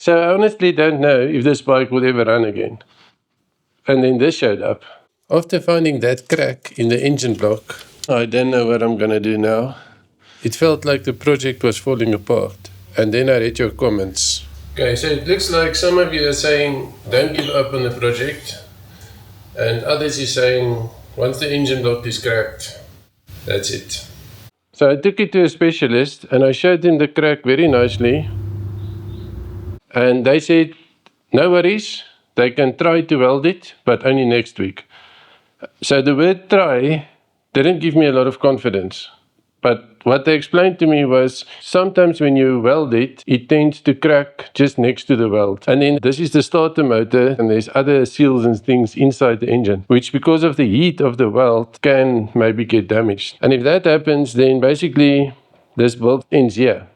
So I honestly don't know if this bike will ever run again. And then this showed up. After finding that crack in the engine block, I don't know what I'm going to do now. It felt like the project was falling apart. And then I read your comments. Okay, so it looks like some of you are saying, don't give up on the project. And others are saying, once the engine block is cracked, that's it. So I took it to a specialist and I showed him the crack very nicely. And they said, no worries, they can try to weld it, but only next week. So the word try didn't give me a lot of confidence. But what they explained to me was sometimes when you weld it, it tends to crack just next to the weld. And then this is the starter motor, and there's other seals and things inside the engine, which because of the heat of the weld can maybe get damaged. And if that happens, then basically this build ends here.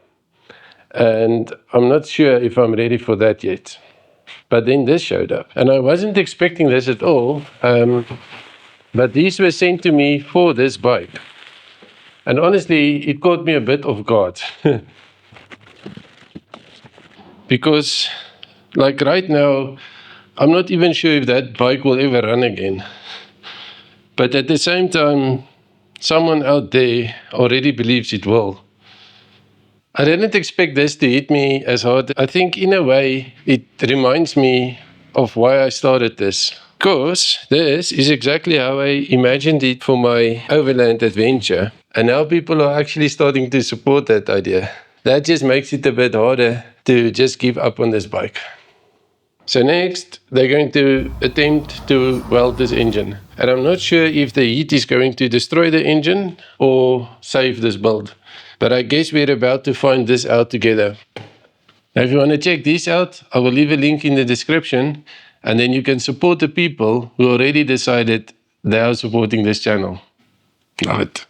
And I'm not sure if I'm ready for that yet. But then this showed up. And I wasn't expecting this at all. But these were sent to me for this bike. And honestly, it caught me a bit off guard. Because, like right now, I'm not even sure if that bike will ever run again. But at the same time, someone out there already believes it will. I didn't expect this to hit me as hard. I think in a way, it reminds me of why I started this. Because this is exactly how I imagined it for my overland adventure. And now people are actually starting to support that idea. That just makes it a bit harder to just give up on this bike. So next, they're going to attempt to weld this engine. And I'm not sure if the heat is going to destroy the engine or save this build. But I guess we're about to find this out together. Now, if you want to check this out, I will leave a link in the description. And then you can support the people who already decided they are supporting this channel. Love it.